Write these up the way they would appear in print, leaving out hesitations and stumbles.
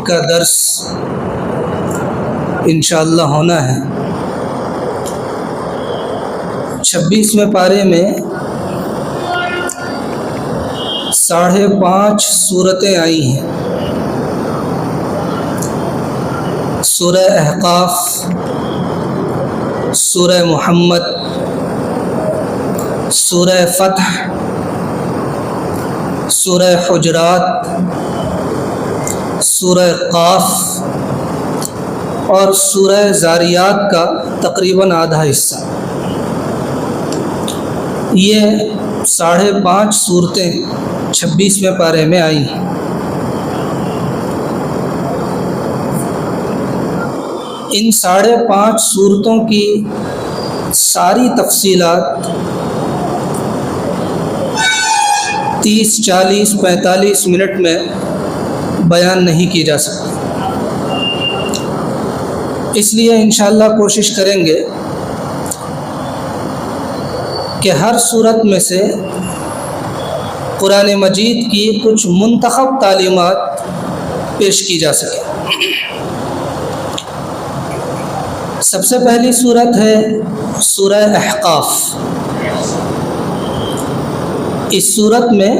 کا درس انشاءاللہ ہونا ہے۔ 26ویں پارے میں 5.5 سورتیں آئی ہیں۔ سورہ احقاف، سورہ محمد، سورہ فتح، سورہ حجرات، سورہ قاف اور سورہ زاریات کا تقریباً آدھا حصہ۔ یہ 5.5 سورتیں 26ویں پارے میں آئی ہیں۔ ان 5.5 سورتوں کی ساری تفصیلات 30، 40، 45 منٹ میں بیان نہیں کی جا سکتی، اس لیے انشاءاللہ کوشش کریں گے کہ ہر سورت میں سے قرآن مجید کی کچھ منتخب تعلیمات پیش کی جا سکے۔ سب سے پہلی سورت ہے سورہ احقاف۔ اس سورت میں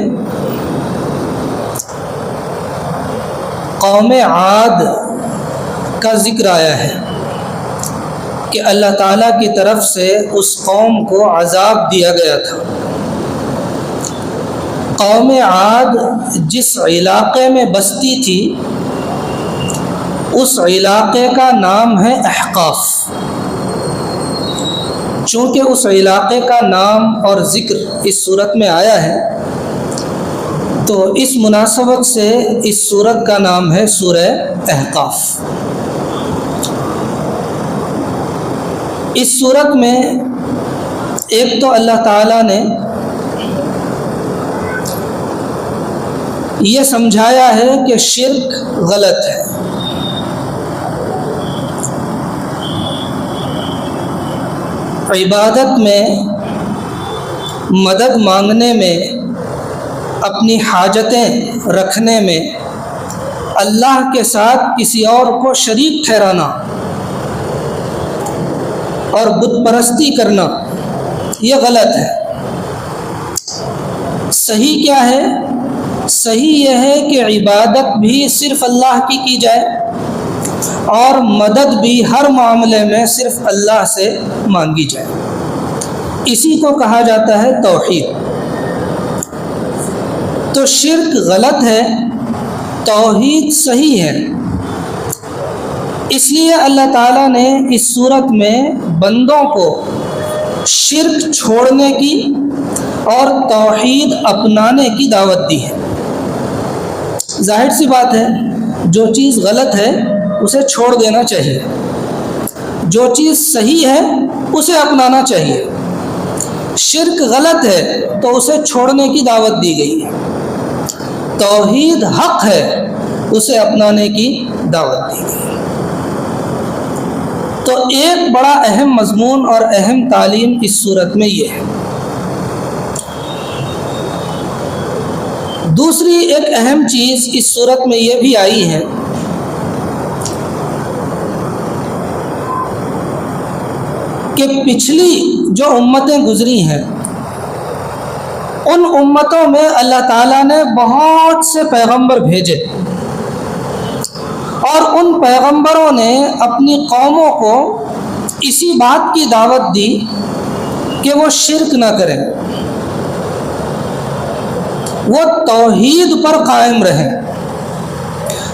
قوم عاد کا ذکر آیا ہے کہ اللہ تعالیٰ کی طرف سے اس قوم کو عذاب دیا گیا تھا۔ قوم عاد جس علاقے میں بستی تھی اس علاقے کا نام ہے احقاف۔ چونکہ اس علاقے کا نام اور ذکر اس سورت میں آیا ہے تو اس مناسبت سے اس سورت کا نام ہے سورہ احقاف۔ اس سورت میں ایک تو اللہ تعالیٰ نے یہ سمجھایا ہے کہ شرک غلط ہے۔ عبادت میں، مدد مانگنے میں، اپنی حاجتیں رکھنے میں اللہ کے ساتھ کسی اور کو شریک ٹھہرانا اور بت پرستی کرنا یہ غلط ہے۔ صحیح کیا ہے؟ صحیح یہ ہے کہ عبادت بھی صرف اللہ کی جائے اور مدد بھی ہر معاملے میں صرف اللہ سے مانگی جائے۔ اسی کو کہا جاتا ہے توحید۔ تو شرک غلط ہے، توحید صحیح ہے۔ اس لیے اللہ تعالیٰ نے اس صورت میں بندوں کو شرک چھوڑنے کی اور توحید اپنانے کی دعوت دی ہے۔ ظاہر سی بات ہے، جو چیز غلط ہے اسے چھوڑ دینا چاہیے، جو چیز صحیح ہے اسے اپنانا چاہیے۔ شرک غلط ہے تو اسے چھوڑنے کی دعوت دی گئی ہے، توحید حق ہے اسے اپنانے کی دعوت دی گئی ہے۔ تو ایک بڑا اہم مضمون اور اہم تعلیم اس صورت میں یہ ہے۔ دوسری ایک اہم چیز اس صورت میں یہ بھی آئی ہے کہ پچھلی جو امتیں گزری ہیں ان امتوں میں اللہ تعالیٰ نے بہت سے پیغمبر بھیجے اور ان پیغمبروں نے اپنی قوموں کو اسی بات کی دعوت دی کہ وہ شرک نہ کریں، وہ توحید پر قائم رہیں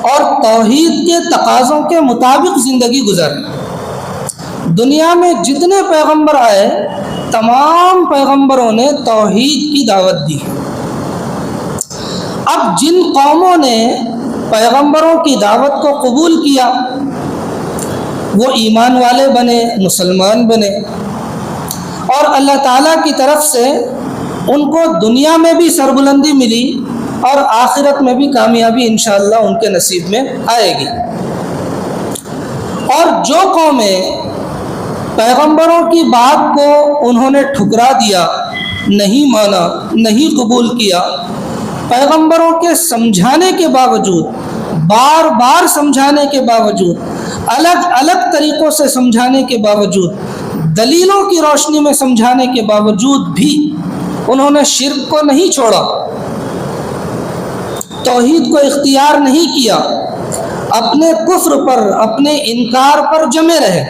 اور توحید کے تقاضوں کے مطابق زندگی گزاریں۔ دنیا میں جتنے پیغمبر آئے تمام پیغمبروں نے توحید کی دعوت دی۔ اب جن قوموں نے پیغمبروں کی دعوت کو قبول کیا وہ ایمان والے بنے، مسلمان بنے، اور اللہ تعالیٰ کی طرف سے ان کو دنیا میں بھی سربلندی ملی اور آخرت میں بھی کامیابی انشاءاللہ ان کے نصیب میں آئے گی۔ اور جو قومیں پیغمبروں کی بات کو انہوں نے ٹھکرا دیا، نہیں مانا، نہیں قبول کیا، پیغمبروں کے سمجھانے کے باوجود بار بار سمجھانے کے باوجود، الگ الگ طریقوں سے سمجھانے کے باوجود، دلیلوں کی روشنی میں سمجھانے کے باوجود بھی انہوں نے شرک کو نہیں چھوڑا، توحید کو اختیار نہیں کیا، اپنے کفر پر، اپنے انکار پر جمے رہے،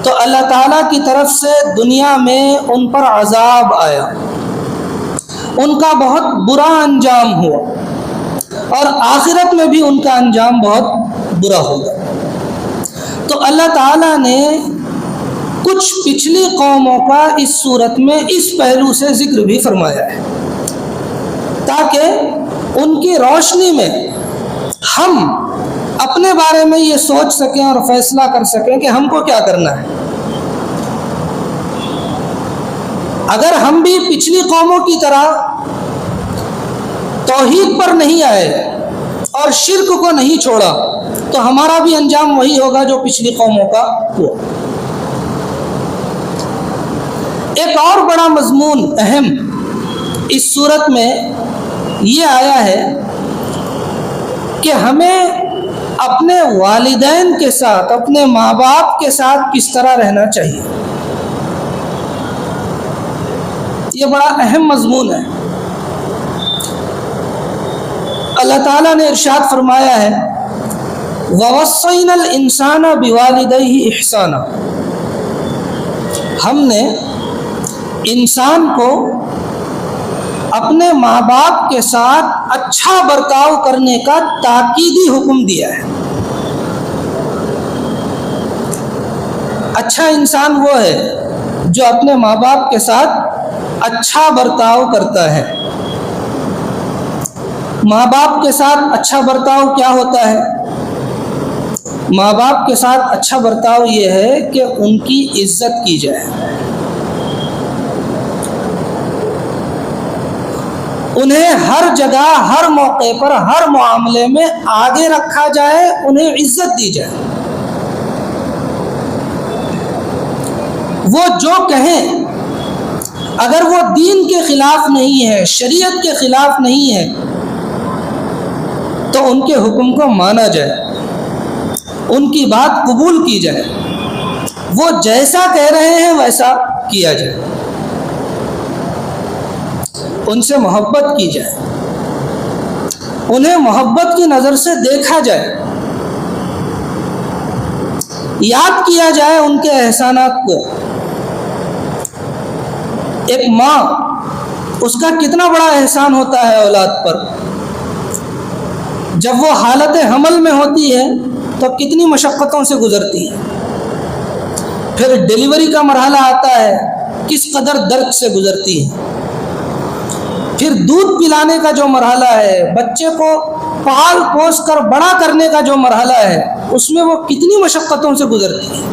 تو اللہ تعالیٰ کی طرف سے دنیا میں ان پر عذاب آیا، ان کا بہت برا انجام ہوا، اور آخرت میں بھی ان کا انجام بہت برا ہوگا۔ تو اللہ تعالیٰ نے کچھ پچھلی قوموں کا اس صورت میں اس پہلو سے ذکر بھی فرمایا ہے، تاکہ ان کی روشنی میں ہم اپنے بارے میں یہ سوچ سکیں اور فیصلہ کر سکیں کہ ہم کو کیا کرنا ہے۔ اگر ہم بھی پچھلی قوموں کی طرح توحید پر نہیں آئے اور شرک کو نہیں چھوڑا تو ہمارا بھی انجام وہی ہوگا جو پچھلی قوموں کا ہوا۔ ایک اور بڑا مضمون اہم اس صورت میں یہ آیا ہے کہ ہمیں اپنے والدین کے ساتھ، اپنے ماں باپ کے ساتھ کس طرح رہنا چاہیے۔ یہ بڑا اہم مضمون ہے۔ اللہ تعالیٰ نے ارشاد فرمایا ہے وَوَصَّيْنَا الْإِنسَانَ بِوَالِدَيْهِ إِحْسَانًا، ہم نے انسان کو اپنے ماں باپ کے ساتھ اچھا برتاؤ کرنے کا تاکیدی حکم دیا ہے۔ اچھا انسان وہ ہے جو اپنے ماں باپ کے ساتھ اچھا برتاؤ کرتا ہے۔ ماں باپ کے ساتھ اچھا برتاؤ کیا ہوتا ہے؟ ماں باپ کے ساتھ اچھا برتاؤ یہ ہے کہ ان کی عزت کی جائے، انہیں ہر جگہ، ہر موقع پر، ہر معاملے میں آگے رکھا جائے، انہیں عزت دی جائے۔ وہ جو کہیں اگر وہ دین کے خلاف نہیں ہے، شریعت کے خلاف نہیں ہے، تو ان کے حکم کو مانا جائے، ان کی بات قبول کی جائے، وہ جیسا کہہ رہے ہیں ویسا کیا جائے، ان سے محبت کی جائے، انہیں محبت کی نظر سے دیکھا جائے، یاد کیا جائے ان کے احسانات کو۔ ایک ماں، اس کا کتنا بڑا احسان ہوتا ہے اولاد پر۔ جب وہ حالت حمل میں ہوتی ہے تو کتنی مشقتوں سے گزرتی ہے، پھر ڈیلیوری کا مرحلہ آتا ہے، کس قدر درد سے گزرتی ہے، پھر دودھ پلانے کا جو مرحلہ ہے، بچے کو پال پوس کر بڑا کرنے کا جو مرحلہ ہے، اس میں وہ کتنی مشقتوں سے گزرتی ہے۔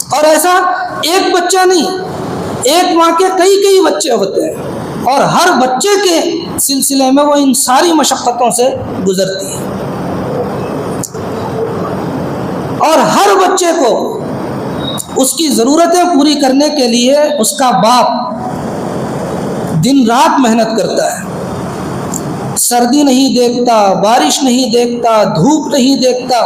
اور ایسا ایک بچہ نہیں، ایک ماں کے کئی بچے ہوتے ہیں، اور ہر بچے کے سلسلے میں وہ ان ساری مشقتوں سے گزرتی ہے، اور ہر بچے کو اس کی ضرورتیں پوری کرنے کے لیے اس کا باپ دن رات محنت کرتا ہے، سردی نہیں دیکھتا، بارش نہیں دیکھتا، دھوپ نہیں دیکھتا،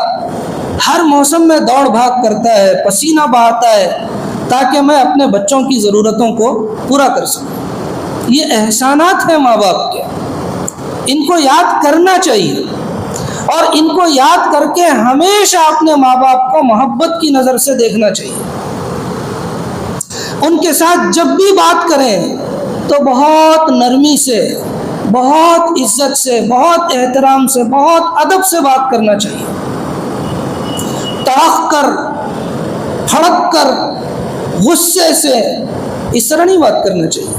ہر موسم میں دوڑ بھاگ کرتا ہے، پسینہ بہاتا ہے، تاکہ میں اپنے بچوں کی ضرورتوں کو پورا کر سکوں۔ یہ احسانات ہیں ماں باپ کے، ان کو یاد کرنا چاہیے، اور ان کو یاد کر کے ہمیشہ اپنے ماں باپ کو محبت کی نظر سے دیکھنا چاہیے۔ ان کے ساتھ جب بھی بات کریں تو بہت نرمی سے، بہت عزت سے، بہت احترام سے، بہت ادب سے بات کرنا چاہیے۔ تڑق کر، پھڑک کر، غصے سے اس طرح نہیں بات کرنا چاہیے،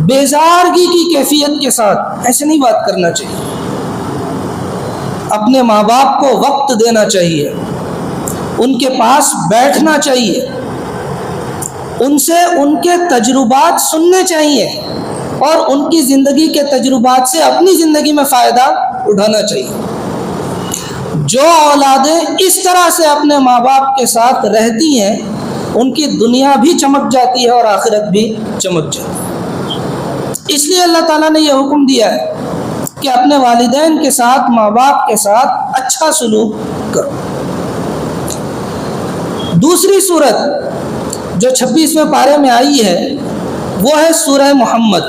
بیزارگی کی کیفیت کے ساتھ ایسے نہیں بات کرنا چاہیے۔ اپنے ماں باپ کو وقت دینا چاہیے، ان کے پاس بیٹھنا چاہیے، ان سے ان کے تجربات سننے چاہیے، اور ان کی زندگی کے تجربات سے اپنی زندگی میں فائدہ اٹھانا چاہیے۔ جو اولادیں اس طرح سے اپنے ماں باپ کے ساتھ رہتی ہیں، ان کی دنیا بھی چمک جاتی ہے اور آخرت بھی چمک جاتی ہے۔ اس لیے اللہ تعالیٰ نے یہ حکم دیا ہے کہ اپنے والدین کے ساتھ، ماں باپ کے ساتھ اچھا سلوک کرو۔ دوسری صورت جو 26ویں پارے میں آئی ہے وہ ہے سورہ محمد۔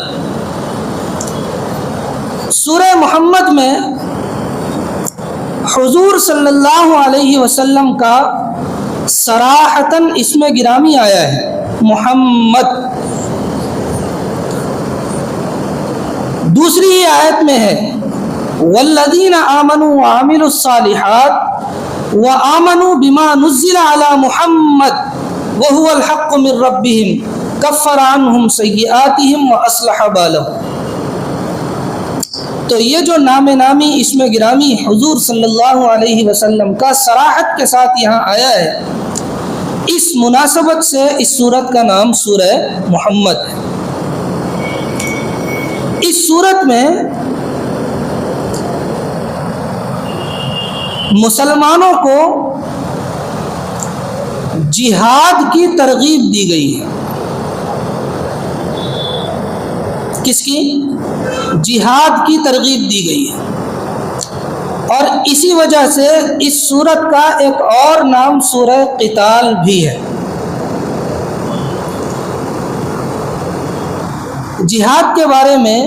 سورہ محمد میں حضور صلی اللہ علیہ وسلم کا صراحتاً اسم گرامی آیا ہے، محمد۔ دوسری ہی آیت میں ہے والذین آمنوا وعملوا الصالحات وآمنوا بما نزل على محمد وهو الحق من ربهم کفر عنہم سیئاتہم واصلح بالہم۔ تو یہ جو نام نامی اسم گرامی حضور صلی اللہ علیہ وسلم کا صراحت کے ساتھ یہاں آیا ہے، اس مناسبت سے اس سورت کا نام سورہ محمد ہے۔ اس سورت میں مسلمانوں کو جہاد کی ترغیب دی گئی ہے۔ کس کی؟ جہاد کی ترغیب دی گئی ہے، اور اسی وجہ سے اس سورت کا ایک اور نام سورہ قتال بھی ہے۔ جہاد کے بارے میں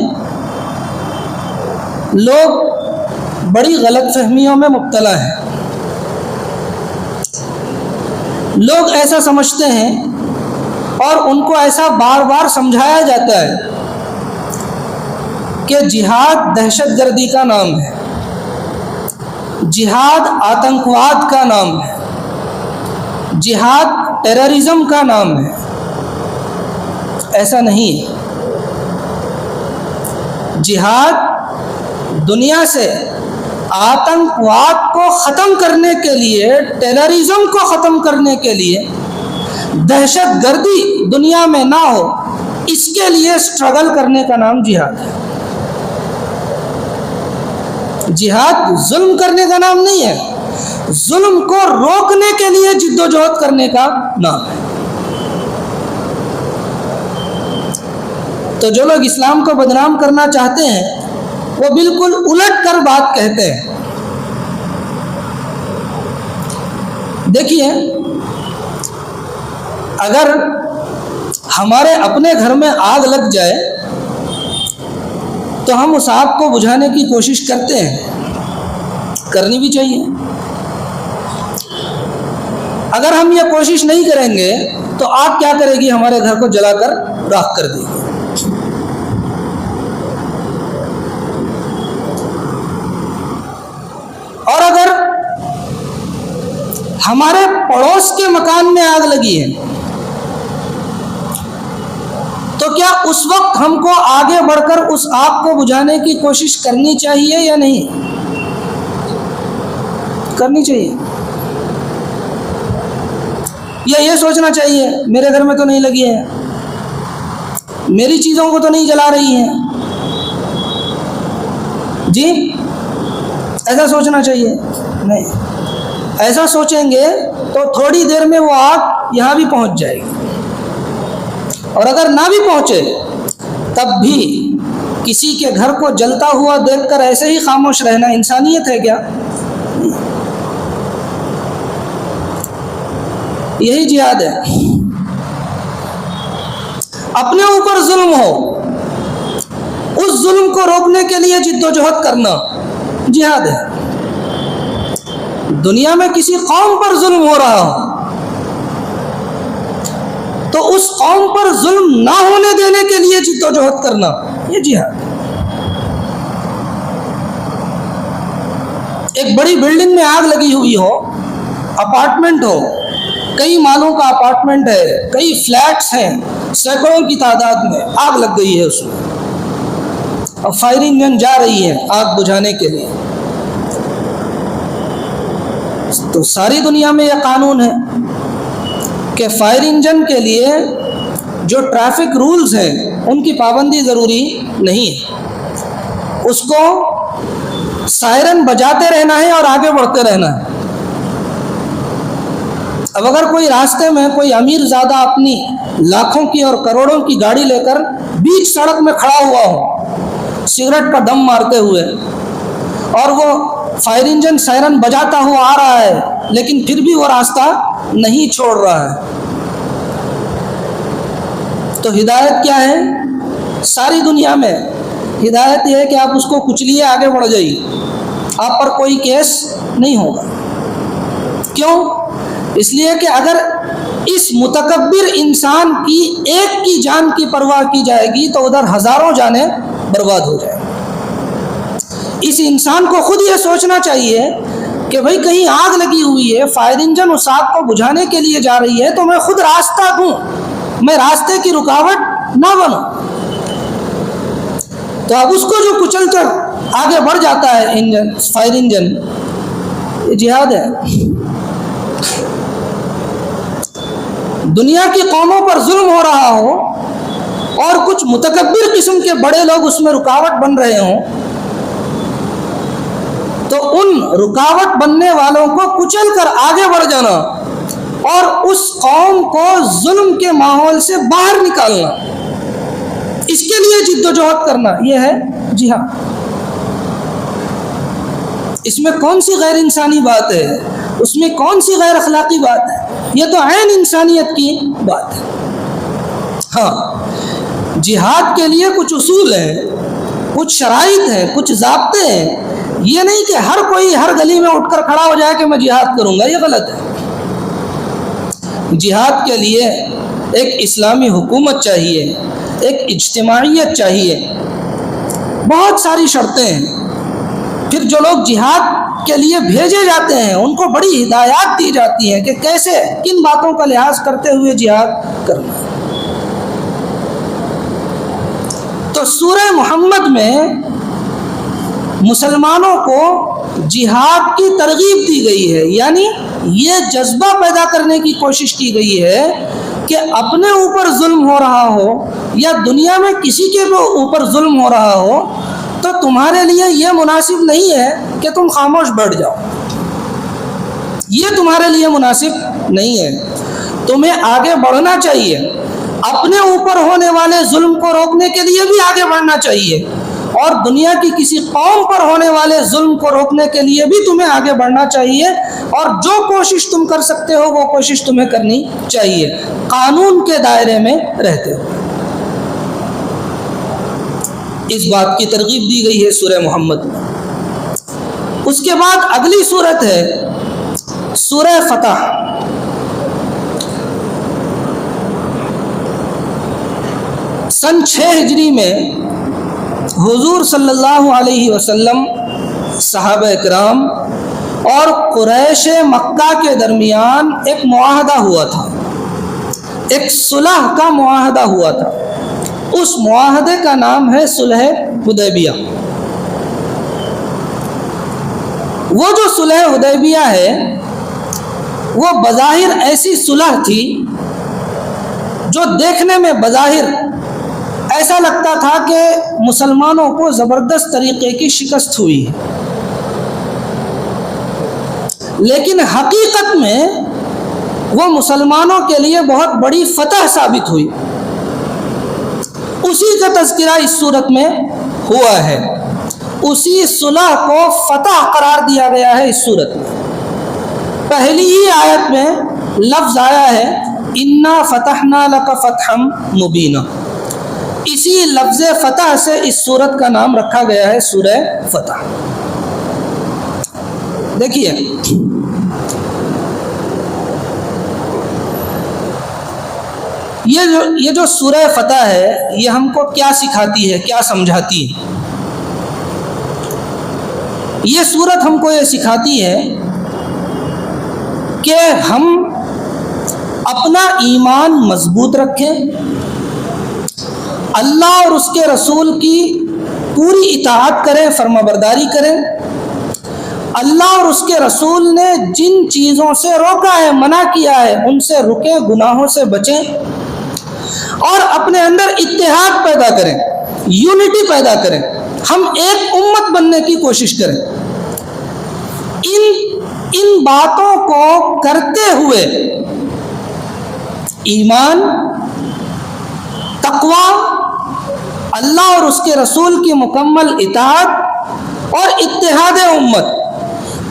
لوگ بڑی غلط فہمیوں میں مبتلا ہیں۔ لوگ ایسا سمجھتے ہیں اور ان کو ایسا بار بار سمجھایا جاتا ہے کہ جہاد دہشت گردی کا نام ہے، جہاد آتنکواد کا نام ہے، جہاد ٹیررزم کا نام ہے۔ ایسا نہیں ہے۔ جہاد دنیا سے آتنکواد کو ختم کرنے کے لیے، ٹیررزم کو ختم کرنے کے لیے، دہشت گردی دنیا میں نہ ہو، اس کے لیے سٹرگل کرنے کا نام جہاد ہے۔ جہاد ظلم کرنے کا نام نہیں ہے، ظلم کو روکنے کے لیے جد و جہد کرنے کا نام ہے۔ تو جو لوگ اسلام کو بدنام کرنا چاہتے ہیں وہ بالکل الٹ کر بات کہتے ہیں۔ دیکھیے، اگر ہمارے اپنے گھر میں آگ لگ جائے تو ہم اس آگ کو بجھانے کی کوشش کرتے ہیں، کرنی بھی چاہیے۔ اگر ہم یہ کوشش نہیں کریں گے تو آگ کیا کرے گی؟ ہمارے گھر کو جلا کر راکھ کر دے گی۔ اور اگر ہمارے پڑوس کے مکان میں آگ لگی ہے تو کیا اس وقت ہم کو آگے بڑھ کر اس آگ کو بجھانے کی کوشش کرنی چاہیے یا نہیں؟ کرنی چاہیے۔ یا یہ سوچنا چاہیے میرے گھر میں تو نہیں لگی ہے، میری چیزوں کو تو نہیں جلا رہی ہے؟ جی، ایسا سوچنا چاہیے؟ نہیں۔ ایسا سوچیں گے تو تھوڑی دیر میں وہ آگ یہاں بھی پہنچ جائے گی، اور اگر نہ بھی پہنچے تب بھی کسی کے گھر کو جلتا ہوا دیکھ کر ایسے ہی خاموش رہنا انسانیت ہے کیا؟ یہی جہاد ہے۔ اپنے اوپر ظلم ہو، اس ظلم کو روکنے کے لیے جد و جہد کرنا جہاد ہے۔ دنیا میں کسی قوم پر ظلم ہو رہا ہو تو اس قوم پر ظلم نہ ہونے دینے کے لیے جد و جہد کرنا، یہ جہاد ہے۔ ایک بڑی بلڈنگ میں آگ لگی ہوئی ہو، اپارٹمنٹ ہو، کئی مالوں کا اپارٹمنٹ ہے، کئی فلیٹس ہیں، سینکڑوں کی تعداد میں آگ لگ گئی ہے اس میں، اور فائر انجن جا رہی ہے آگ بجھانے کے لیے۔ تو ساری دنیا میں یہ قانون ہے کہ فائر انجن کے لیے جو ٹریفک رولز ہیں ان کی پابندی ضروری نہیں ہے، اس کو سائرن بجاتے رہنا ہے اور آگے بڑھتے رہنا ہے۔ اب اگر کوئی راستے میں کوئی امیر زادہ اپنی لاکھوں کی اور کروڑوں کی گاڑی لے کر بیچ سڑک میں کھڑا ہوا ہو سگریٹ پر دم مارتے ہوئے، اور وہ فائر انجن سائرن بجاتا ہوا آ رہا ہے، لیکن پھر بھی وہ راستہ نہیں چھوڑ رہا ہے۔ تو ہدایت کیا ہے؟ ساری دنیا میں ہدایت یہ ہے کہ آپ اس کو کچلیے، آگے بڑھ جائیے، آپ پر کوئی کیس نہیں ہوگا۔ کیوں؟ اس لیے کہ اگر اس متکبر انسان کی ایک کی جان کی پرواہ کی جائے گی تو ادھر ہزاروں جانیں برباد ہو جائیں۔ اس انسان کو خود یہ سوچنا چاہیے کہ بھئی کہیں آگ لگی ہوئی ہے، فائر انجن اس آگ کو بجھانے کے لیے جا رہی ہے، تو میں خود راستہ دوں، میں راستے کی رکاوٹ نہ بنوں۔ تو اب اس کو جو کچل کر آگے بڑھ جاتا ہے انجن، فائر انجن، یہ جہاد ہے۔ دنیا کی قوموں پر ظلم ہو رہا ہو اور کچھ متکبر قسم کے بڑے لوگ اس میں رکاوٹ بن رہے ہوں، تو ان رکاوٹ بننے والوں کو کچل کر آگے بڑھ جانا اور اس قوم کو ظلم کے ماحول سے باہر نکالنا، اس کے لیے جد و جہد کرنا، یہ ہے جہاد۔ اس میں کون سی غیر انسانی بات ہے؟ اس میں کون سی غیر اخلاقی بات ہے؟ یہ تو عین انسانیت کی بات ہے۔ ہاں، جہاد کے لیے کچھ اصول ہیں، کچھ شرائط ہیں، کچھ ضابطے ہیں۔ یہ نہیں کہ ہر کوئی ہر گلی میں اٹھ کر کھڑا ہو جائے کہ میں جہاد کروں گا، یہ غلط ہے۔ جہاد کے لیے ایک اسلامی حکومت چاہیے، ایک اجتماعیت چاہیے، بہت ساری شرطیں ہیں۔ پھر جو لوگ جہاد کے لیے بھیجے جاتے ہیں ان کو بڑی ہدایات دی جاتی ہیں کہ کیسے، کن باتوں کا لحاظ کرتے ہوئے جہاد کرنا ہے۔ تو سورہ محمد میں مسلمانوں کو جہاد کی ترغیب دی گئی ہے، یعنی یہ جذبہ پیدا کرنے کی کوشش کی گئی ہے کہ اپنے اوپر ظلم ہو رہا ہو یا دنیا میں کسی کے بھی اوپر ظلم ہو رہا ہو تو تمہارے لیے یہ مناسب نہیں ہے کہ تم خاموش بیٹھ جاؤ، یہ تمہارے لیے مناسب نہیں ہے، تمہیں آگے بڑھنا چاہیے، اپنے اوپر ہونے والے ظلم کو روکنے کے لیے بھی آگے بڑھنا چاہیے، اور دنیا کی کسی قوم پر ہونے والے ظلم کو روکنے کے لیے بھی تمہیں آگے بڑھنا چاہیے، اور جو کوشش تم کر سکتے ہو وہ کوشش تمہیں کرنی چاہیے، قانون کے دائرے میں رہتے ہو۔ اس بات کی ترغیب دی گئی ہے سورہ محمد میں۔ اس کے بعد اگلی سورت ہے سورہ فتح۔ سن 6 ہجری میں حضور صلی اللہ علیہ وسلم، صحابہ اکرام اور قریش مکہ کے درمیان ایک معاہدہ ہوا تھا، ایک صلح کا معاہدہ ہوا تھا۔ اس معاہدے کا نام ہے صلح حدیبیہ۔ وہ جو صلح حدیبیہ ہے وہ بظاہر ایسی صلح تھی جو دیکھنے میں بظاہر ایسا لگتا تھا کہ مسلمانوں کو زبردست طریقے کی شکست ہوئی، لیکن حقیقت میں وہ مسلمانوں کے لیے بہت بڑی فتح ثابت ہوئی۔ اسی کا تذکرہ اس صورت میں ہوا ہے، اسی صلح کو فتح قرار دیا گیا ہے اس صورت میں۔ پہلی ہی آیت میں لفظ آیا ہے اِنَّا فَتَحْنَا لَكَ فَتْحًا مُبِينًا، اسی لفظ فتح سے اس صورت کا نام رکھا گیا ہے سورہ فتح۔ دیکھیے، یہ جو سورہ فتح ہے یہ ہم کو کیا سکھاتی ہے، کیا سمجھاتی ہے؟ یہ سورت ہم کو یہ سکھاتی ہے کہ ہم اپنا ایمان مضبوط رکھیں، اللہ اور اس کے رسول کی پوری اطاعت کریں، فرما برداری کریں، اللہ اور اس کے رسول نے جن چیزوں سے روکا ہے، منع کیا ہے، ان سے رکیں، گناہوں سے بچیں، اور اپنے اندر اتحاد پیدا کریں، یونٹی پیدا کریں، ہم ایک امت بننے کی کوشش کریں۔ ان باتوں کو کرتے ہوئے ایمان، تقوی اللہ اور اس کے رسول کی مکمل اطاعت اور اتحاد امت،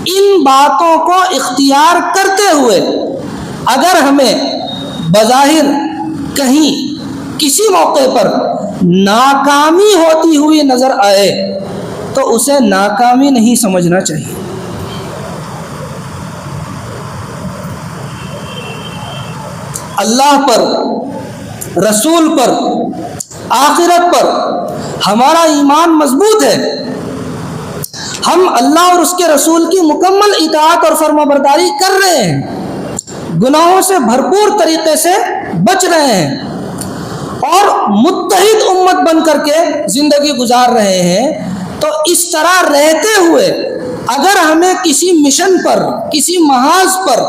ان باتوں کو اختیار کرتے ہوئے اگر ہمیں بظاہر کہیں کسی موقع پر ناکامی ہوتی ہوئی نظر آئے تو اسے ناکامی نہیں سمجھنا چاہیے۔ اللہ پر، رسول پر، آخرت پر ہمارا ایمان مضبوط ہے، ہم اللہ اور اس کے رسول کی مکمل اطاعت اور فرما برداری کر رہے ہیں، گناہوں سے بھرپور طریقے سے بچ رہے ہیں اور متحد امت بن کر کے زندگی گزار رہے ہیں، تو اس طرح رہتے ہوئے اگر ہمیں کسی مشن پر، کسی محاذ پر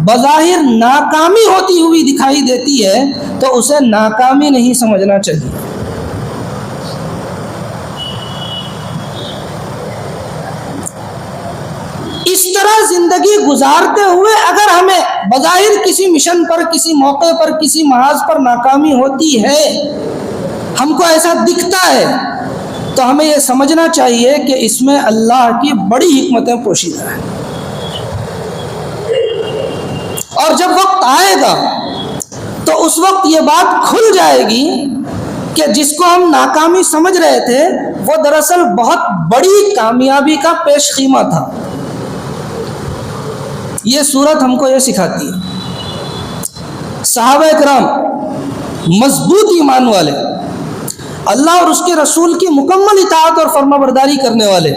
بظاہر ناکامی ہوتی ہوئی دکھائی دیتی ہے تو اسے ناکامی نہیں سمجھنا چاہیے۔ اس طرح زندگی گزارتے ہوئے اگر ہمیں بظاہر کسی مشن پر، کسی موقع پر، کسی محاذ پر ناکامی ہوتی ہے، ہم کو ایسا دکھتا ہے، تو ہمیں یہ سمجھنا چاہیے کہ اس میں اللہ کی بڑی حکمتیں پوشیدہ ہیں، اور جب وقت آئے گا تو اس وقت یہ بات کھل جائے گی کہ جس کو ہم ناکامی سمجھ رہے تھے وہ دراصل بہت بڑی کامیابی کا پیش خیمہ تھا۔ یہ سورت ہم کو یہ سکھاتی ہے۔ صحابہ کرام مضبوط ایمان والے، اللہ اور اس کے رسول کی مکمل اطاعت اور فرما برداری کرنے والے،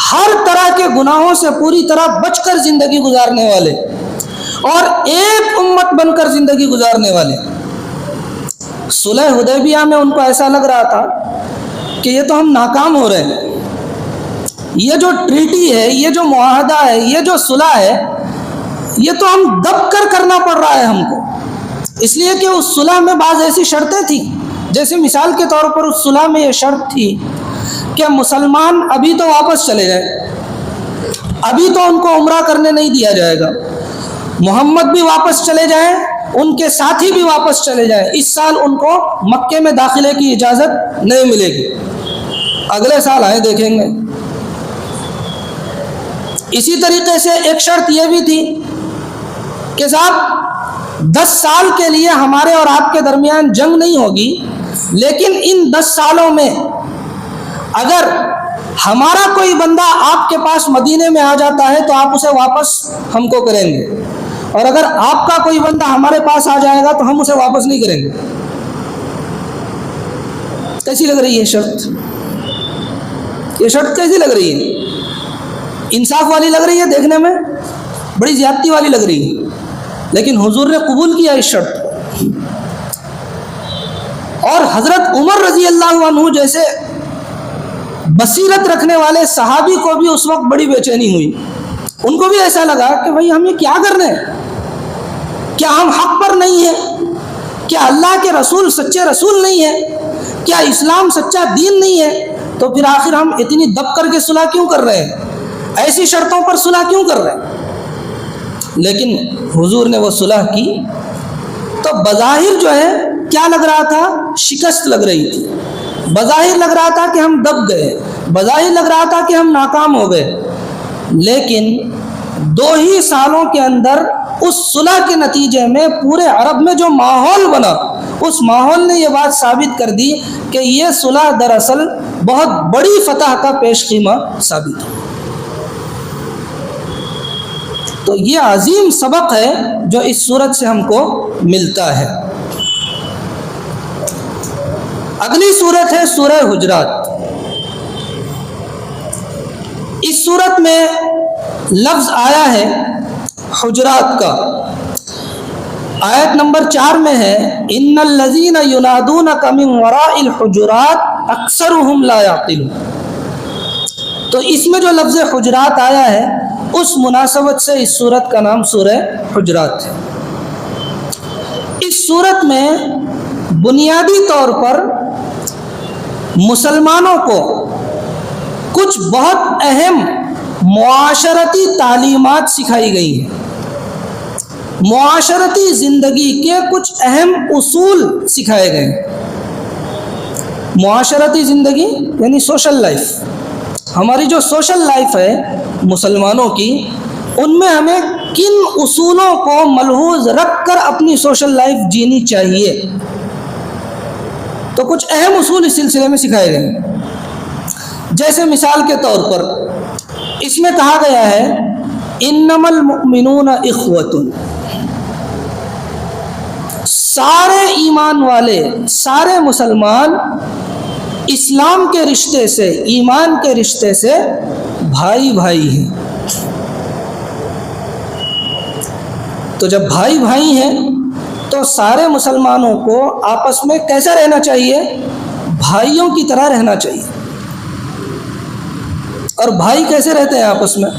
ہر طرح کے گناہوں سے پوری طرح بچ کر زندگی گزارنے والے اور ایک امت بن کر زندگی گزارنے والے۔ صلح حدیبیہ میں ان کو ایسا لگ رہا تھا کہ یہ تو ہم ناکام ہو رہے ہیں، یہ جو ٹریٹی ہے، یہ جو معاہدہ ہے، یہ جو صلح ہے، یہ تو ہم دب کر کرنا پڑ رہا ہے ہم کو، اس لیے کہ اس صلح میں بعض ایسی شرطیں تھیں، جیسے مثال کے طور پر اس صلح میں یہ شرط تھی کہ مسلمان ابھی تو واپس چلے جائیں، ابھی تو ان کو عمرہ کرنے نہیں دیا جائے گا، محمد بھی واپس چلے جائیں، ان کے ساتھی بھی واپس چلے جائیں، اس سال ان کو مکے میں داخلے کی اجازت نہیں ملے گی، اگلے سال آئے دیکھیں گے۔ اسی طریقے سے ایک شرط یہ بھی تھی کہ صاحب 10 سال کے لیے ہمارے اور آپ کے درمیان جنگ نہیں ہوگی، لیکن ان 10 سالوں میں اگر ہمارا کوئی بندہ آپ کے پاس مدینے میں آ جاتا ہے تو آپ اسے واپس ہم کو کریں گے، اور اگر آپ کا کوئی بندہ ہمارے پاس آ جائے گا تو ہم اسے واپس نہیں کریں گے۔ کیسی لگ رہی ہے شرط؟ یہ شرط کیسی لگ رہی ہے؟ انصاف والی لگ رہی ہے دیکھنے میں، بڑی زیادتی والی لگ رہی ہے، لیکن حضور نے قبول کیا اس شرط کو، اور حضرت عمر رضی اللہ عنہ جیسے بصیرت رکھنے والے صحابی کو بھی اس وقت بڑی بے چینی ہوئی، ان کو بھی ایسا لگا کہ بھئی ہم یہ کیا کر رہے ہیں، کیا ہم حق پر نہیں ہیں، کیا اللہ کے رسول سچے رسول نہیں ہیں، کیا اسلام سچا دین نہیں ہے، تو پھر آخر ہم اتنی دب کر کے صلح کیوں کر رہے ہیں، ایسی شرطوں پر صلح کیوں کر رہے ہیں؟ لیکن حضور نے وہ صلح کی تو بظاہر جو ہے کیا لگ رہا تھا؟ شکست لگ رہی تھی، بظاہر لگ رہا تھا کہ ہم دب گئے، بظاہر لگ رہا تھا کہ ہم ناکام ہو گئے، لیکن 2 ہی سالوں کے اندر اس صلح کے نتیجے میں پورے عرب میں جو ماحول بنا، اس ماحول نے یہ بات ثابت کر دی کہ یہ صلح دراصل بہت بڑی فتح کا پیش خیمہ ثابت ہے۔ تو یہ عظیم سبق ہے جو اس سورت سے ہم کو ملتا ہے۔ اگلی سورت ہے سورہ حجرات۔ اس سورت میں لفظ آیا ہے حجرات کا، آیت نمبر 4 میں ہے ان الذین ینادونک من وراء الحجرات اکثرهم لا یعقلون۔ تو اس میں جو لفظ حجرات آیا ہے اس مناسبت سے اس سورت کا نام سورہ حجرات ہے۔ اس سورت میں بنیادی طور پر مسلمانوں کو کچھ بہت اہم معاشرتی تعلیمات سکھائی گئی ہیں، معاشرتی زندگی کے کچھ اہم اصول سکھائے گئے ہیں۔ معاشرتی زندگی یعنی سوشل لائف، ہماری جو سوشل لائف ہے مسلمانوں کی، ان میں ہمیں کن اصولوں کو ملحوظ رکھ کر اپنی سوشل لائف جینی چاہیے. تو کچھ اہم اصول اس سلسلے میں سکھائے گئے ہیں. جیسے مثال کے طور پر اس میں کہا گیا ہے انما المؤمنون اخوۃ، سارے ایمان والے، سارے مسلمان اسلام کے رشتے سے، ایمان کے رشتے سے بھائی بھائی ہیں. تو جب بھائی بھائی ہیں تو سارے مسلمانوں کو آپس میں کیسا رہنا چاہیے؟ بھائیوں کی طرح رہنا چاہیے. اور بھائی کیسے رہتے ہیں آپس میں؟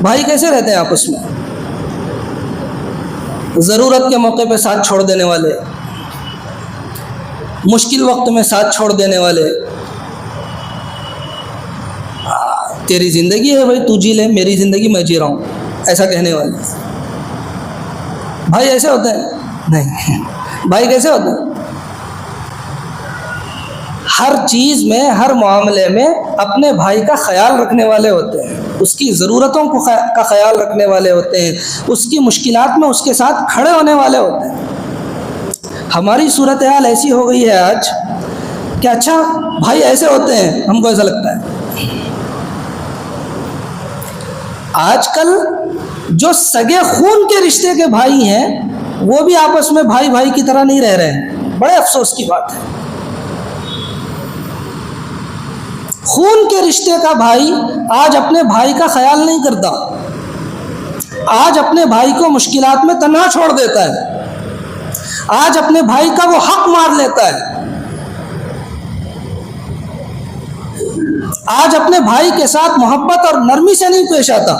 بھائی کیسے رہتے ہیں آپس میں؟ ضرورت کے موقع پہ ساتھ چھوڑ دینے والے، مشکل وقت میں ساتھ چھوڑ دینے والے. تیری زندگی ہے بھائی، تو جی لے، میری زندگی میں جی رہا ہوں، ایسا کہنے والے. بھائی ایسے ہوتے ہیں؟ نہیں. بھائی کیسے ہوتے ہیں؟ ہر چیز میں، ہر معاملے میں اپنے بھائی کا خیال رکھنے والے ہوتے ہیں، اس کی ضرورتوں کا خیال رکھنے والے ہوتے ہیں، اس کی مشکلات میں اس کے ساتھ کھڑے ہونے والے ہوتے ہیں. ہماری صورتحال ایسی ہو گئی ہے آج کہ اچھا بھائی ایسے ہوتے ہیں، ہم کو ایسا لگتا ہے. آج کل جو سگے خون کے رشتے کے بھائی ہیں وہ بھی آپس میں بھائی بھائی کی طرح نہیں رہ رہے ہیں. بڑے افسوس کی بات ہے. خون کے رشتے کا بھائی آج اپنے بھائی کا خیال نہیں کرتا، آج اپنے بھائی کو مشکلات میں تنہا چھوڑ دیتا ہے، آج اپنے بھائی کا وہ حق مار لیتا ہے، آج اپنے بھائی کے ساتھ محبت اور نرمی سے نہیں پیش آتا،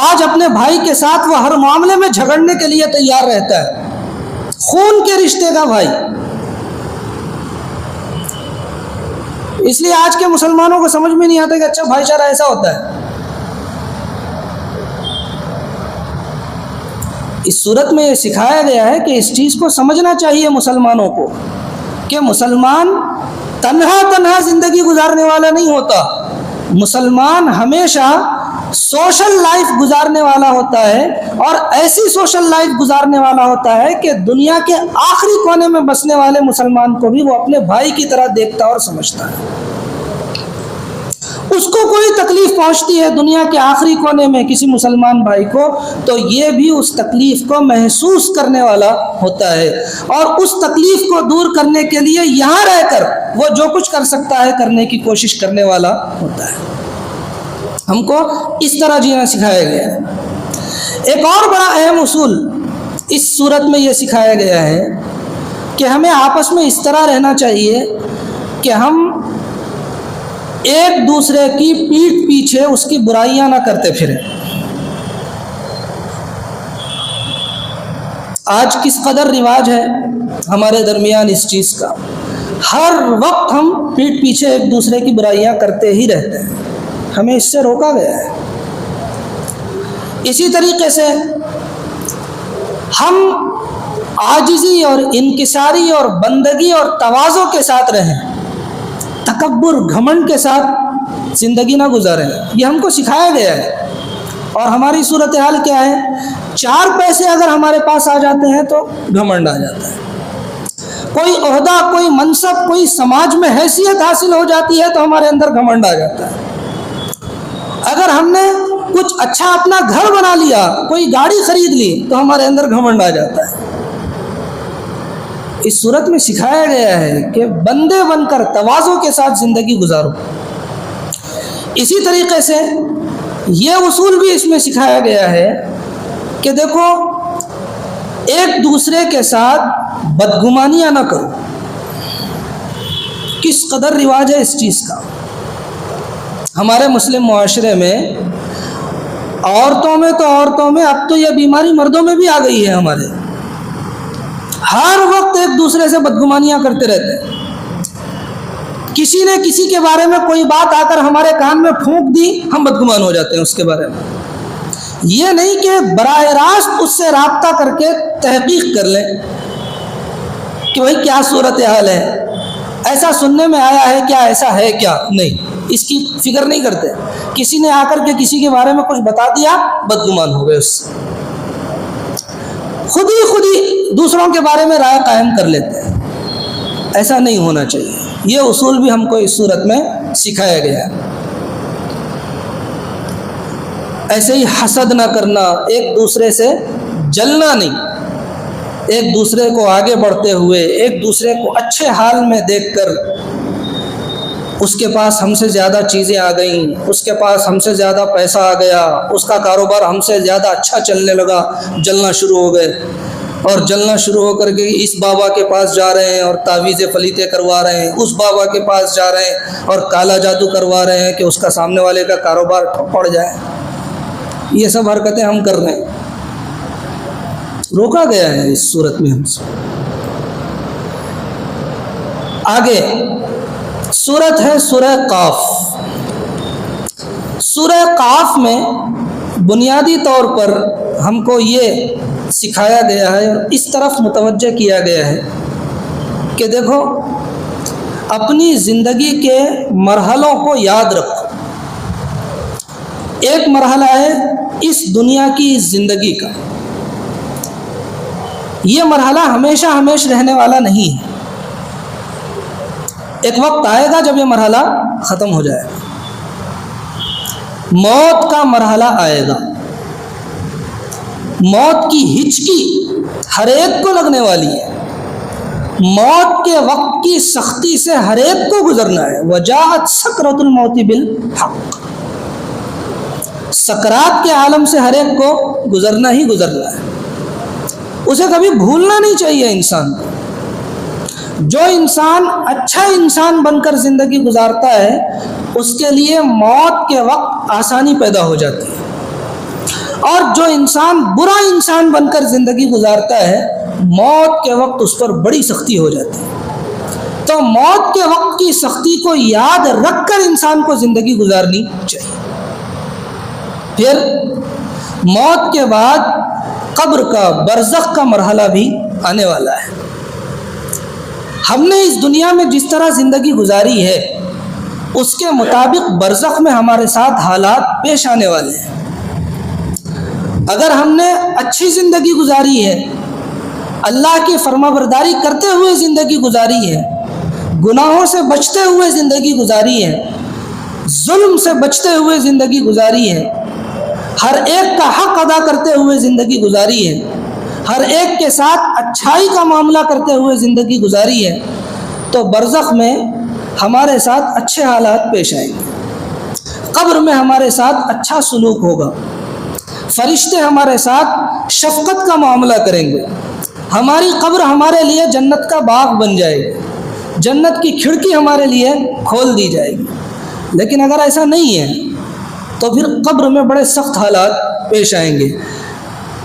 آج اپنے بھائی کے ساتھ وہ ہر معاملے میں جھگڑنے کے لیے تیار رہتا ہے. خون کے رشتے کا بھائی. اس لیے آج کے مسلمانوں کو سمجھ میں نہیں آتا کہ اچھا بھائی چارہ ایسا ہوتا ہے. اس صورت میں یہ سکھایا گیا ہے کہ اس چیز کو سمجھنا چاہیے مسلمانوں کو کہ مسلمان تنہا زندگی گزارنے والا نہیں ہوتا. مسلمان ہمیشہ سوشل لائف گزارنے والا ہوتا ہے، اور ایسی سوشل لائف گزارنے والا ہوتا ہے کہ دنیا کے آخری کونے میں بسنے والے مسلمان کو بھی وہ اپنے بھائی کی طرح دیکھتا اور سمجھتا ہے. اس کو کوئی تکلیف پہنچتی ہے دنیا کے آخری کونے میں کسی مسلمان بھائی کو، تو یہ بھی اس تکلیف کو محسوس کرنے والا ہوتا ہے، اور اس تکلیف کو دور کرنے کے لیے یہاں رہ کر وہ جو کچھ کر سکتا ہے کرنے کی کوشش کرنے والا ہوتا ہے. ہم کو اس طرح جینا سکھایا گیا ہے. ایک اور بڑا اہم اصول اس صورت میں یہ سکھایا گیا ہے کہ ہمیں آپس میں اس طرح رہنا چاہیے کہ ہم ایک دوسرے کی پیٹھ پیچھے اس کی برائیاں نہ کرتے پھریں. آج کس قدر رواج ہے ہمارے درمیان اس چیز کا، ہر وقت ہم پیٹھ پیچھے ایک دوسرے کی برائیاں کرتے ہی رہتے ہیں. ہمیں اس سے روکا گیا ہے. اسی طریقے سے ہم عاجزی اور انکساری اور بندگی اور تواضع کے ساتھ رہیں، تکبر گھمنڈ کے ساتھ زندگی نہ گزاریں. یہ ہم کو سکھایا گیا ہے. اور ہماری صورتحال کیا ہے؟ 4 پیسے اگر ہمارے پاس آ جاتے ہیں تو گھمنڈ آ جاتا ہے. کوئی عہدہ، کوئی منصب، کوئی سماج میں حیثیت حاصل ہو جاتی ہے تو ہمارے اندر گھمنڈ آ جاتا ہے. اگر ہم نے کچھ اچھا اپنا گھر بنا لیا، کوئی گاڑی خرید لی تو ہمارے اندر گھمنڈ آ جاتا ہے. اس صورت میں سکھایا گیا ہے کہ بندے بن کر تواضع کے ساتھ زندگی گزارو. اسی طریقے سے یہ اصول بھی اس میں سکھایا گیا ہے کہ دیکھو ایک دوسرے کے ساتھ بدگمانیاں نہ کرو. کس قدر رواج ہے اس چیز کا. ہمارے مسلم معاشرے میں عورتوں میں اب تو یہ بیماری مردوں میں بھی آ گئی ہے. ہمارے ہر وقت ایک دوسرے سے بدگمانیاں کرتے رہتے ہیں. کسی نے کسی کے بارے میں کوئی بات آ کر ہمارے کان میں پھونک دی، ہم بدگمان ہو جاتے ہیں اس کے بارے میں. یہ نہیں کہ براہ راست اس سے رابطہ کر کے تحقیق کر لیں. کہ بھائی کیا صورت حال ہے، ایسا سننے میں آیا ہے کیا، ایسا ہے کیا، نہیں، اس کی فکر نہیں کرتے۔ کسی نے آ کر کے کسی کے بارے میں کچھ بتا دیا، بدگمان ہو گئے اس سے، خود ہی دوسروں کے بارے میں رائے قائم کر لیتے ہیں۔ ایسا نہیں ہونا چاہیے۔ یہ اصول بھی ہم کو اس صورت میں سکھایا گیا ہے۔ ایسے ہی حسد نہ کرنا، ایک دوسرے سے جلنا نہیں، ایک دوسرے کو آگے بڑھتے ہوئے، ایک دوسرے کو اچھے حال میں دیکھ کر، اس کے پاس ہم سے زیادہ چیزیں آ گئیں، اس کے پاس ہم سے زیادہ پیسہ آ گیا، اس کا کاروبار ہم سے زیادہ اچھا چلنے لگا، جلنا شروع ہو گئے، اور جلنا شروع ہو کر کے اس بابا کے پاس جا رہے ہیں اور تعویذ فلیتے کروا رہے ہیں، اس بابا کے پاس جا رہے ہیں اور کالا جادو کروا رہے ہیں کہ اس کا سامنے والے کا کاروبار ٹھپ پڑ جائے۔ یہ سب حرکتیں ہم کر رہے ہیں، روکا گیا ہے اس صورت میں ہم سے۔ آگے سورت ہے سورہ قاف۔ سورہ قاف میں بنیادی طور پر ہم کو یہ سکھایا گیا ہے اور اس طرف متوجہ کیا گیا ہے کہ دیکھو، اپنی زندگی کے مرحلوں کو یاد رکھو۔ ایک مرحلہ ہے اس دنیا کی زندگی کا، یہ مرحلہ ہمیشہ رہنے والا نہیں ہے۔ ایک وقت آئے گا جب یہ مرحلہ ختم ہو جائے گا، موت کا مرحلہ آئے گا۔ موت کی ہچکی ہر ایک کو لگنے والی ہے، موت کے وقت کی سختی سے ہر ایک کو گزرنا ہے۔ وجاءت سکرۃ الموت بالحق، سکرات کے عالم سے ہر ایک کو گزرنا ہی گزرنا ہے، اسے کبھی بھولنا نہیں چاہیے انسان کو۔ جو انسان اچھا انسان بن کر زندگی گزارتا ہے، اس کے لیے موت کے وقت آسانی پیدا ہو جاتی ہے، اور جو انسان برا انسان بن کر زندگی گزارتا ہے، موت کے وقت اس پر بڑی سختی ہو جاتی ہے۔ تو موت کے وقت کی سختی کو یاد رکھ کر انسان کو زندگی گزارنی چاہیے۔ پھر موت کے بعد قبر کا، برزخ کا مرحلہ بھی آنے والا ہے۔ ہم نے اس دنیا میں جس طرح زندگی گزاری ہے، اس کے مطابق برزخ میں ہمارے ساتھ حالات پیش آنے والے ہیں۔ اگر ہم نے اچھی زندگی گزاری ہے، اللہ کی فرما برداری کرتے ہوئے زندگی گزاری ہے، گناہوں سے بچتے ہوئے زندگی گزاری ہے، ظلم سے بچتے ہوئے زندگی گزاری ہے، ہر ایک کا حق ادا کرتے ہوئے زندگی گزاری ہے، ہر ایک کے ساتھ اچھائی کا معاملہ کرتے ہوئے زندگی گزاری ہے، تو برزخ میں ہمارے ساتھ اچھے حالات پیش آئیں گے، قبر میں ہمارے ساتھ اچھا سلوک ہوگا، فرشتے ہمارے ساتھ شفقت کا معاملہ کریں گے، ہماری قبر ہمارے لیے جنت کا باغ بن جائے گی، جنت کی کھڑکی ہمارے لیے کھول دی جائے گی۔ لیکن اگر ایسا نہیں ہے تو پھر قبر میں بڑے سخت حالات پیش آئیں گے۔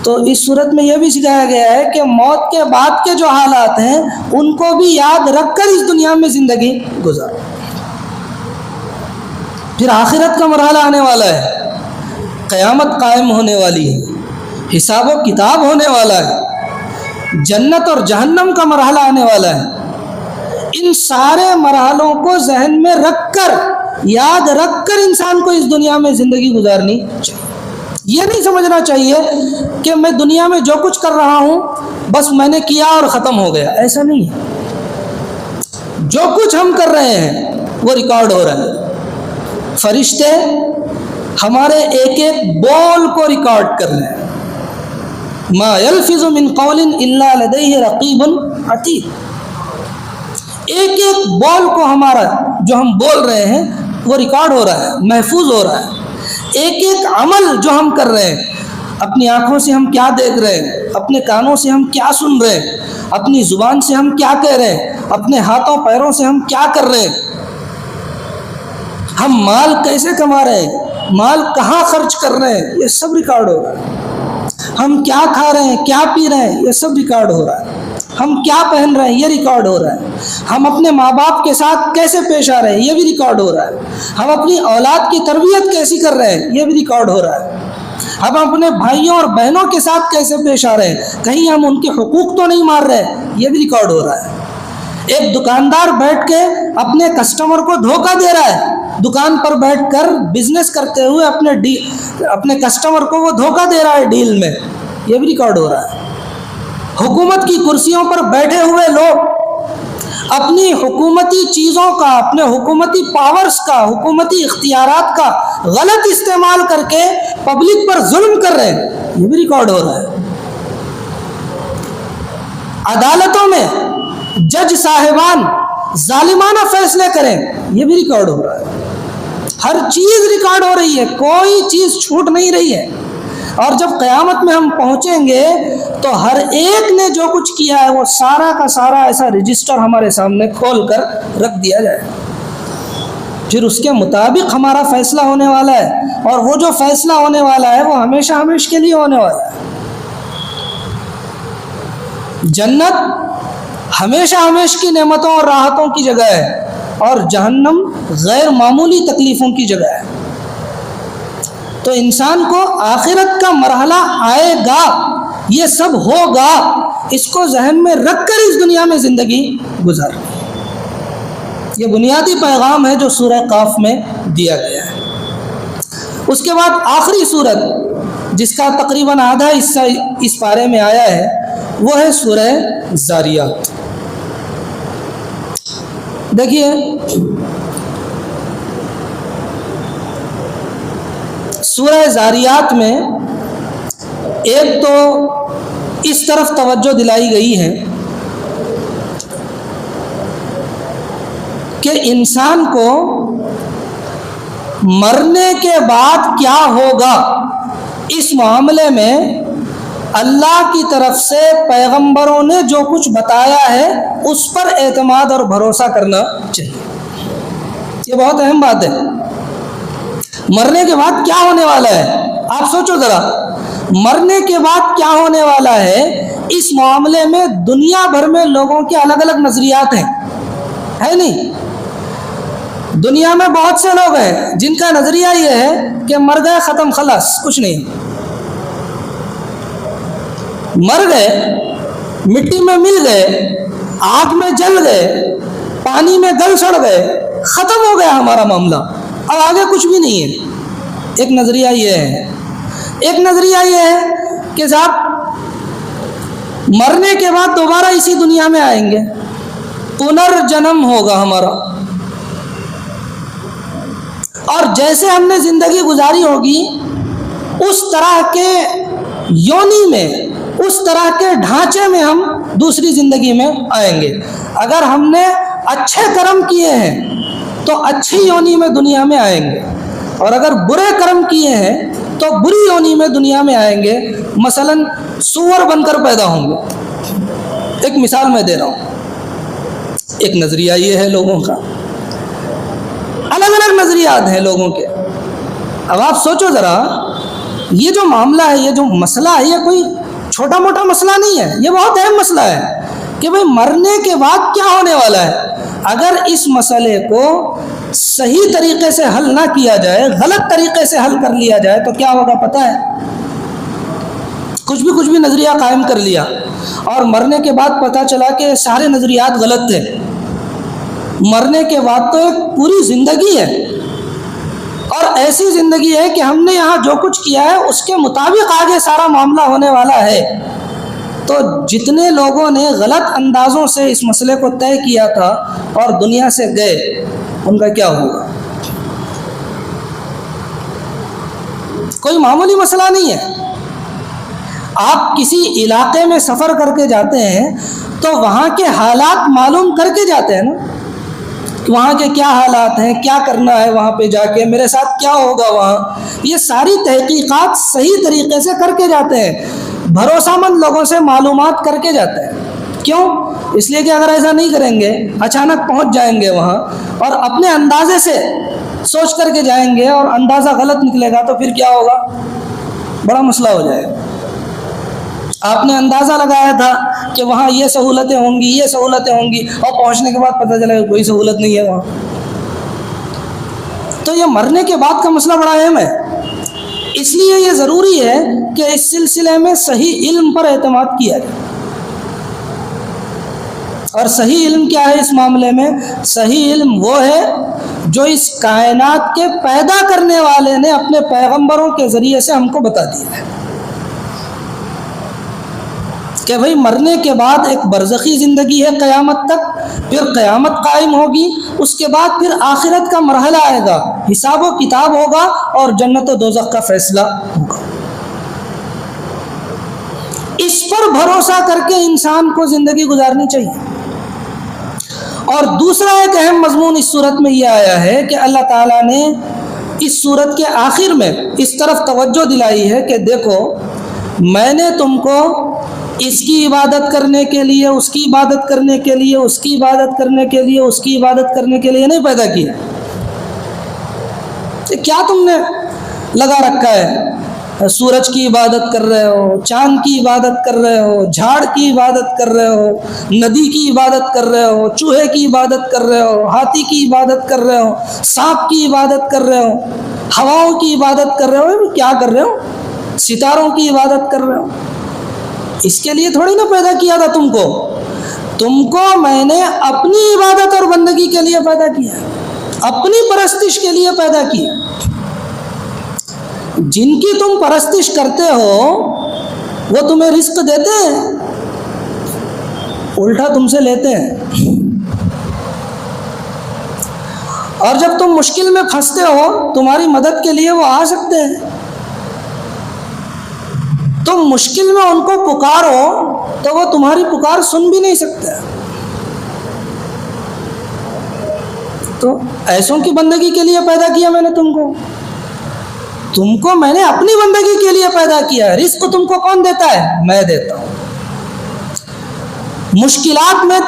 تو اس صورت میں یہ بھی سکھایا گیا ہے کہ موت کے بعد کے جو حالات ہیں، ان کو بھی یاد رکھ کر اس دنیا میں زندگی گزارو۔ پھر آخرت کا مرحلہ آنے والا ہے، قیامت قائم ہونے والی ہے، حساب و کتاب ہونے والا ہے، جنت اور جہنم کا مرحلہ آنے والا ہے۔ ان سارے مرحلوں کو ذہن میں رکھ کر، یاد رکھ کر انسان کو اس دنیا میں زندگی گزارنی چاہیے۔ یہ نہیں سمجھنا چاہیے کہ میں دنیا میں جو کچھ کر رہا ہوں بس میں نے کیا اور ختم ہو گیا، ایسا نہیں ہے۔ جو کچھ ہم کر رہے ہیں وہ ریکارڈ ہو رہا ہے، فرشتے ہمارے ایک ایک بول کو ریکارڈ کر رہے ہیں۔ ما یلفظ من قول الا لدیہ رقیب عتید، ایک ایک بول کو ہمارا جو ہم بول رہے ہیں وہ ریکارڈ ہو رہا ہے، محفوظ ہو رہا ہے۔ ایک ایک عمل جو ہم کر رہے ہیں، اپنی آنکھوں سے ہم کیا دیکھ رہے ہیں، اپنے کانوں سے ہم کیا سن رہے ہیں، اپنی زبان سے ہم کیا کہہ رہے ہیں، اپنے ہاتھوں پیروں سے ہم کیا کر رہے ہیں، ہم مال کیسے کما رہے ہیں، مال کہاں خرچ کر رہے ہیں، یہ سب ریکارڈ ہو رہا ہے۔ ہم کیا کھا رہے ہیں، کیا پی رہے ہیں، یہ سب ریکارڈ ہو رہا ہے۔ ہم کیا پہن رہے ہیں، یہ ریکارڈ ہو رہا ہے۔ ہم اپنے ماں باپ کے ساتھ کیسے پیش آ رہے ہیں، یہ بھی ریکارڈ ہو رہا ہے۔ ہم اپنی اولاد کی تربیت کیسی کر رہے ہیں، یہ بھی ریکارڈ ہو رہا ہے۔ ہم اپنے بھائیوں اور بہنوں کے ساتھ کیسے پیش آ رہے ہیں، کہیں ہم ان کے حقوق تو نہیں مار رہے، یہ بھی ریکارڈ ہو رہا ہے۔ ایک دکاندار بیٹھ کے اپنے کسٹمر کو دھوکہ دے رہا ہے، دکان پر بیٹھ کر بزنس کرتے ہوئے اپنے کسٹمر کو وہ دھوکہ دے رہا ہے ڈیل میں، یہ بھی ریکارڈ ہو رہا ہے۔ حکومت کی کرسیوں پر بیٹھے ہوئے لوگ اپنی حکومتی چیزوں کا، اپنے حکومتی پاورز کا، حکومتی اختیارات کا غلط استعمال کر کے پبلک پر ظلم کر رہے ہیں، یہ بھی ریکارڈ ہو رہا ہے۔ عدالتوں میں جج صاحبان ظالمانہ فیصلے کریں، یہ بھی ریکارڈ ہو رہا ہے۔ ہر چیز ریکارڈ ہو رہی ہے، کوئی چیز چھوٹ نہیں رہی ہے۔ اور جب قیامت میں ہم پہنچیں گے تو ہر ایک نے جو کچھ کیا ہے وہ سارا کا سارا ایسا رجسٹر ہمارے سامنے کھول کر رکھ دیا جائے، پھر اس کے مطابق ہمارا فیصلہ ہونے والا ہے، اور وہ جو فیصلہ ہونے والا ہے وہ ہمیشہ ہمیشہ کے لیے ہونے والا ہے۔ جنت ہمیشہ ہمیشہ کی نعمتوں اور راحتوں کی جگہ ہے، اور جہنم غیر معمولی تکلیفوں کی جگہ ہے۔ تو انسان کو آخرت کا مرحلہ آئے گا، یہ سب ہوگا، اس کو ذہن میں رکھ کر اس دنیا میں زندگی گزارنی ہے۔ یہ بنیادی پیغام ہے جو سورہ قاف میں دیا گیا ہے۔ اس کے بعد آخری سورت جس کا تقریباً آدھا حصہ اس پارے میں آیا ہے وہ ہے سورہ ذاریات۔ دیکھیے، سورہ ذاریات میں ایک تو اس طرف توجہ دلائی گئی ہے کہ انسان کو مرنے کے بعد کیا ہوگا، اس معاملے میں اللہ کی طرف سے پیغمبروں نے جو کچھ بتایا ہے اس پر اعتماد اور بھروسہ کرنا چاہیے۔ یہ بہت اہم بات ہے۔ مرنے کے بعد کیا ہونے والا ہے، آپ سوچو ذرا، مرنے کے بعد کیا ہونے والا ہے، اس معاملے میں دنیا بھر میں لوگوں کے الگ الگ نظریات ہیں، ہے نہیں؟ دنیا میں بہت سے لوگ ہیں جن کا نظریہ یہ ہے کہ مر گئے، ختم، خلاص، کچھ نہیں، مر گئے، مٹی میں مل گئے، آگ میں جل گئے، پانی میں گل سڑ گئے، ختم ہو گیا ہمارا معاملہ، اب آگے کچھ بھی نہیں ہے۔ ایک نظریہ یہ ہے۔ ایک نظریہ یہ ہے کہ صاحب مرنے کے بعد دوبارہ اسی دنیا میں آئیں گے، پنرجنم ہوگا ہمارا، اور جیسے ہم نے زندگی گزاری ہوگی اس طرح کے یونی میں، اس طرح کے ڈھانچے میں ہم دوسری زندگی میں آئیں گے۔ اگر ہم نے اچھے کرم کیے ہیں تو اچھی یونی میں دنیا میں آئیں گے، اور اگر برے کرم کیے ہیں تو بری یونی میں دنیا میں آئیں گے۔ مثلا سور بن کر پیدا ہوں گے، ایک مثال میں دے رہا ہوں۔ ایک نظریہ یہ ہے لوگوں کا، الگ الگ نظریات ہیں لوگوں کے۔ اب آپ سوچو ذرا، یہ جو معاملہ ہے، یہ جو مسئلہ ہے، یہ کوئی چھوٹا موٹا مسئلہ نہیں ہے، یہ بہت اہم مسئلہ ہے کہ بھئی مرنے کے بعد کیا ہونے والا ہے۔ اگر اس مسئلے کو صحیح طریقے سے حل نہ کیا جائے، غلط طریقے سے حل کر لیا جائے تو کیا ہوگا پتہ ہے؟ کچھ بھی نظریہ قائم کر لیا اور مرنے کے بعد پتہ چلا کہ سارے نظریات غلط تھے۔ مرنے کے بعد تو ایک پوری زندگی ہے، اور ایسی زندگی ہے کہ ہم نے یہاں جو کچھ کیا ہے اس کے مطابق آگے سارا معاملہ ہونے والا ہے۔ تو جتنے لوگوں نے غلط اندازوں سے اس مسئلے کو طے کیا تھا اور دنیا سے گئے، ان کا کیا ہوگا؟ کوئی معمولی مسئلہ نہیں ہے۔ آپ کسی علاقے میں سفر کر کے جاتے ہیں تو وہاں کے حالات معلوم کر کے جاتے ہیں نا، کہ وہاں کے کیا حالات ہیں، کیا کرنا ہے وہاں پہ جا کے، میرے ساتھ کیا ہوگا وہاں، یہ ساری تحقیقات صحیح طریقے سے کر کے جاتے ہیں، بھروسہ مند لوگوں سے معلومات کر کے جاتے ہیں۔ کیوں؟ اس لیے کہ اگر ایسا نہیں کریں گے، اچانک پہنچ جائیں گے وہاں اور اپنے اندازے سے سوچ کر کے جائیں گے اور اندازہ غلط نکلے گا تو پھر کیا ہوگا؟ بڑا مسئلہ ہو جائے گا۔ آپ نے اندازہ لگایا تھا کہ وہاں یہ سہولتیں ہوں گی، یہ سہولتیں ہوں گی، اور پہنچنے کے بعد پتہ چلا کہ کوئی سہولت نہیں ہے وہاں۔ تو یہ مرنے کے بعد کا مسئلہ بڑا اہم ہے۔ اس لیے یہ ضروری ہے کہ اس سلسلے میں صحیح علم پر اعتماد کیا جائے. اور صحیح علم کیا ہے اس معاملے میں؟ صحیح علم وہ ہے جو اس کائنات کے پیدا کرنے والے نے اپنے پیغمبروں کے ذریعے سے ہم کو بتا دیا ہے کہ بھئی مرنے کے بعد ایک برزخی زندگی ہے قیامت تک، پھر قیامت قائم ہوگی، اس کے بعد پھر آخرت کا مرحلہ آئے گا، حساب و کتاب ہوگا اور جنت و دوزخ کا فیصلہ ہوگا. اس پر بھروسہ کر کے انسان کو زندگی گزارنی چاہیے. اور دوسرا ایک اہم مضمون اس صورت میں یہ آیا ہے کہ اللہ تعالیٰ نے اس صورت کے آخر میں اس طرف توجہ دلائی ہے کہ دیکھو میں نے تم کو اس کی عبادت کرنے کے لیے، اس کی عبادت کرنے کے لیے، اس کی عبادت کرنے کے لیے، اس کی عبادت کرنے کے لیے نہیں پیدا کیا. کیا تم نے لگا رکھا ہے؟ سورج کی عبادت کر رہے ہو، چاند کی عبادت کر رہے ہو، جھاڑ کی عبادت کر رہے ہو، ندی کی عبادت کر رہے ہو، چوہے کی عبادت کر رہے ہو، ہاتھی کی عبادت کر رہے ہو، سانپ کی عبادت کر رہے ہو، ہواؤں کی عبادت کر رہے ہو. کیا کر رہے ہو؟ ستاروں کی عبادت کر رہے ہو. اس کے لیے تھوڑی نہ پیدا کیا تھا تم کو میں نے اپنی عبادت اور بندگی کے لیے پیدا کیا، اپنی پرستش کے لیے پیدا کیا. جن کی تم پرستش کرتے ہو وہ تمہیں رزق دیتے ہیں، الٹا تم سے لیتے ہیں. اور جب تم مشکل میں پھنستے ہو تمہاری مدد کے لیے وہ آ سکتے ہیں. تم مشکل میں ان کو پکارو تو وہ تمہاری پکار سن بھی نہیں سکتے. تو ایسوں کی بندگی کے لیے پیدا کیا میں نے تم کو میں نے اپنی بندگی کے لیے پیدا کیا ہے. رزق تم کو کون دیتا ہے؟ میں دیتا ہوں. مشکلات میں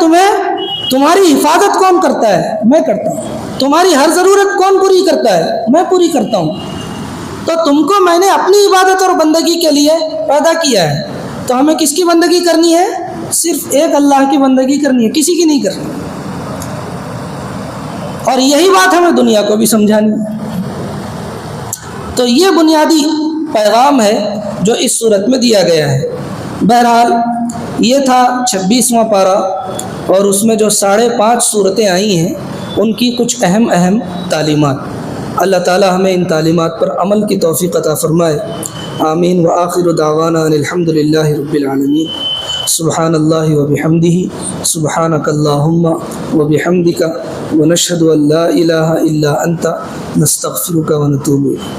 تمہاری حفاظت کون کرتا ہے؟ میں کرتا ہوں. تمہاری ہر ضرورت کون پوری کرتا ہے؟ میں پوری کرتا ہوں. تو تم کو میں نے اپنی عبادت اور بندگی کے لیے پیدا کیا ہے. تو ہمیں کس کی بندگی کرنی ہے؟ صرف ایک اللہ کی بندگی کرنی ہے، کسی کی نہیں کرنی. اور یہی بات ہمیں دنیا کو بھی سمجھانی ہے. تو یہ بنیادی پیغام ہے جو اس صورت میں دیا گیا ہے. بہرحال یہ تھا 26واں پارہ، اور اس میں جو 5.5 صورتیں آئی ہیں ان کی کچھ اہم تعلیمات. اللہ تعالی ہمیں ان تعلیمات پر عمل کی توفیق عطا فرمائے. آمین. وآخر دعوانا ان الحمد للہ رب العالمین. سبحان اللہ وبحمدہ، سبحانک اللہم وبحمدک، ونشہد ان لا الہ الا انت، نستغفرک ونتوب الیک.